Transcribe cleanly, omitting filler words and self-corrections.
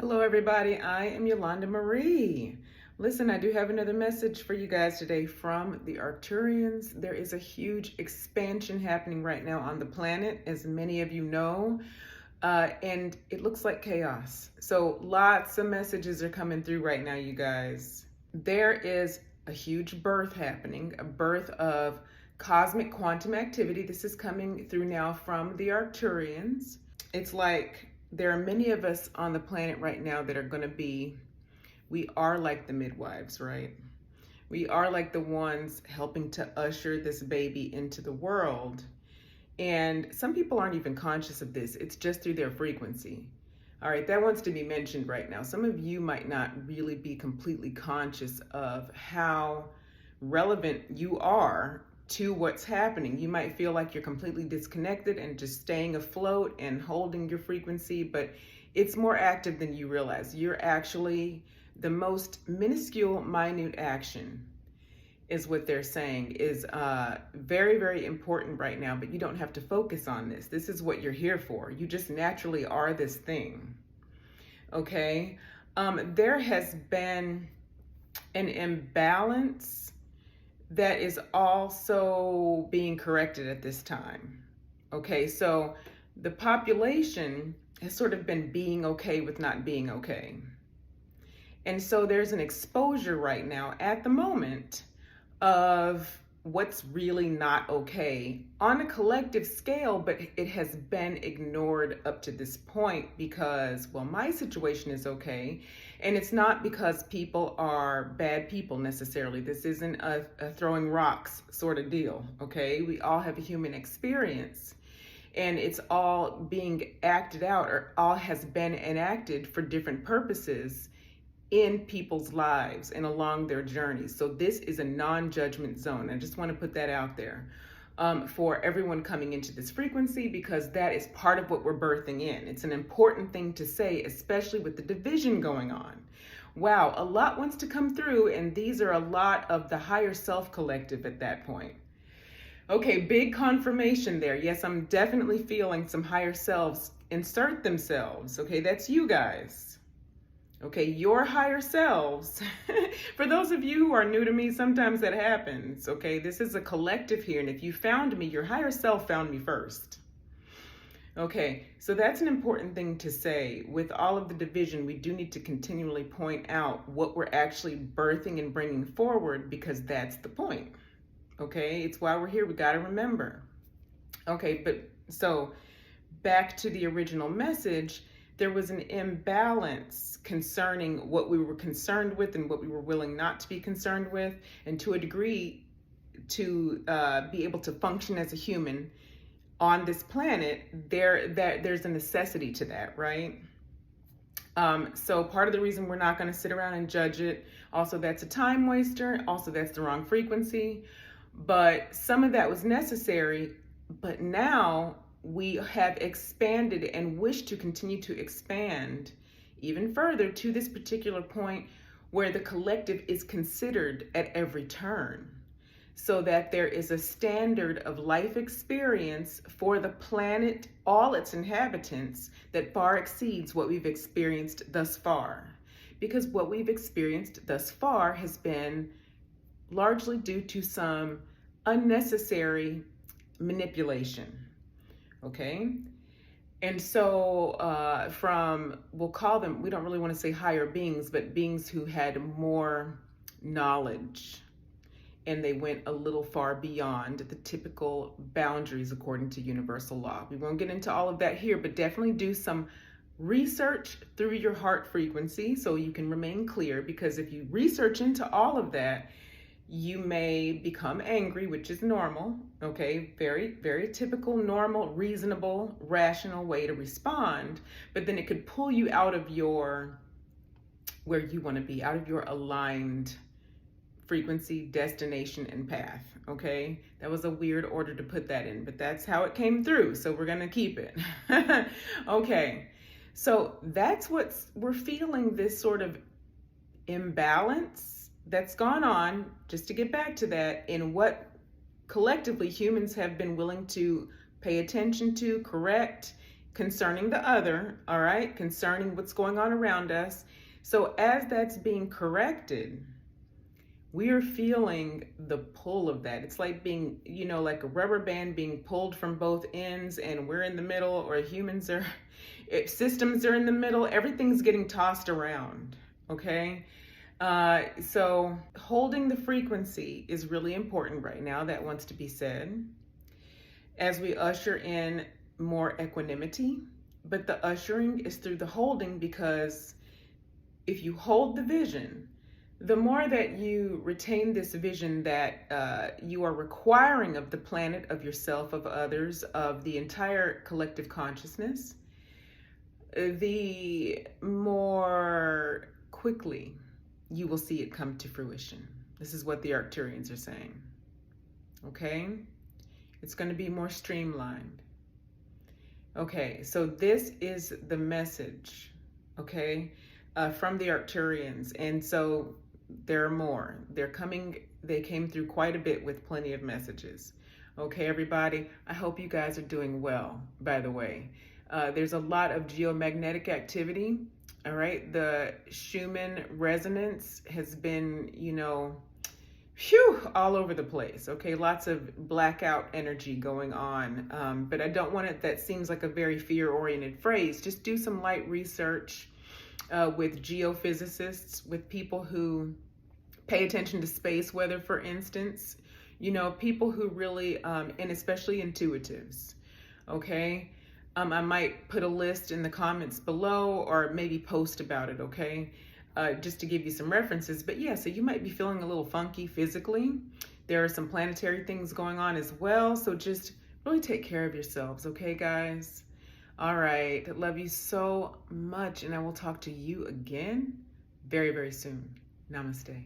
Hello, everybody. I am Yolanda Marie. Listen, I do have another message for you guys today from the Arcturians. There is a huge expansion happening right now on the planet, as many of you know, and it looks like chaos. So lots of messages are coming through right now, you guys. There is a huge birth happening, a birth of cosmic quantum activity. This is coming through now from the Arcturians. It's like there are many of us on the planet right now that are going to be, we are like the midwives, right? We are like the ones helping to usher this baby into the world. And some people aren't even conscious of this. It's just through their frequency. All right, that wants to be mentioned right now. Some of you might not really be completely conscious of how relevant you are to what's happening. You might feel like you're completely disconnected and just staying afloat and holding your frequency, but it's more active than you realize. You're actually the most minuscule, minute action is what they're saying is very, very important right now, but you don't have to focus on this. This is what you're here for. You just naturally are this thing, okay? There has been an imbalance that is also being corrected at this time. Okay, so the population has sort of been being okay with not being okay. And so there's an exposure right now at the moment of what's really not okay on a collective scale, but it has been ignored up to this point because, well, my situation is okay. And it's not because people are bad people necessarily. This isn't a throwing rocks sort of deal, okay? We all have a human experience and it's all being acted out or all has been enacted for different purposes in people's lives and along their journeys. So this is a non-judgment zone. I just want to put that out there for everyone coming into this frequency, because that is part of what we're birthing in. It's an important thing to say, especially with the division going on. Wow, a lot wants to come through, and these are a lot of the higher self collective at that point. Okay, big confirmation there. Yes, I'm definitely feeling some higher selves insert themselves. Okay, that's you guys. Okay, your higher selves. For those of you who are new to me, sometimes that happens. Okay, this is a collective here. And if you found me, your higher self found me first. Okay, so that's an important thing to say. With all of the division, we do need to continually point out what we're actually birthing and bringing forward, because that's the point. Okay, it's why we're here. We got to remember. Okay, but so back to the original message. There was an imbalance concerning what we were concerned with and what we were willing not to be concerned with, and to a degree to be able to function as a human on this planet, there's a necessity to that, right? So part of the reason we're not going to sit around and judge it, also that's a time waster, also that's the wrong frequency, but some of that was necessary, but now we have expanded and wish to continue to expand even further to this particular point where the collective is considered at every turn, so that there is a standard of life experience for the planet, all its inhabitants, that far exceeds what we've experienced thus far. Because what we've experienced thus far has been largely due to some unnecessary manipulation. Okay, and so we'll call them, we don't really want to say higher beings, but beings who had more knowledge, and they went a little far beyond the typical boundaries according to universal law. We won't get into all of that here, but definitely do some research through your heart frequency so you can remain clear, because if you research into all of that, you may become angry, which is normal, okay? Very, very typical, normal, reasonable, rational way to respond. But then it could pull you out of where you want to be, out of your aligned frequency, destination, and path, okay? That was a weird order to put that in, but that's how it came through, so we're going to keep it. Okay, so that's we're feeling, this sort of imbalance that's gone on, just to get back to that, in what collectively humans have been willing to pay attention to, correct, concerning the other, all right, concerning what's going on around us. So as that's being corrected, we are feeling the pull of that. It's like being, like a rubber band being pulled from both ends, and we're in the middle, or humans are, systems are in the middle. Everything's getting tossed around, okay? So holding the frequency is really important right now. That wants to be said as we usher in more equanimity. But the ushering is through the holding, because if you hold the vision, the more that you retain this vision that you are requiring of the planet, of yourself, of others, of the entire collective consciousness, the more quickly you will see it come to fruition. This is what the Arcturians are saying. Okay? It's going to be more streamlined. Okay, so this is the message, okay, from the Arcturians. And so there are more. They came through quite a bit with plenty of messages. Okay, everybody, I hope you guys are doing well, by the way. There's a lot of geomagnetic activity, all right? The Schumann resonance has been, all over the place, okay? Lots of blackout energy going on. But I don't want it, that seems like a very fear-oriented phrase. Just do some light research with geophysicists, with people who pay attention to space weather, for instance, people who really, and especially intuitives, okay? I might put a list in the comments below, or maybe post about it, okay? Just to give you some references. But yeah, so you might be feeling a little funky physically. There are some planetary things going on as well. So just really take care of yourselves, okay, guys? All right. Love you so much. And I will talk to you again very, very soon. Namaste.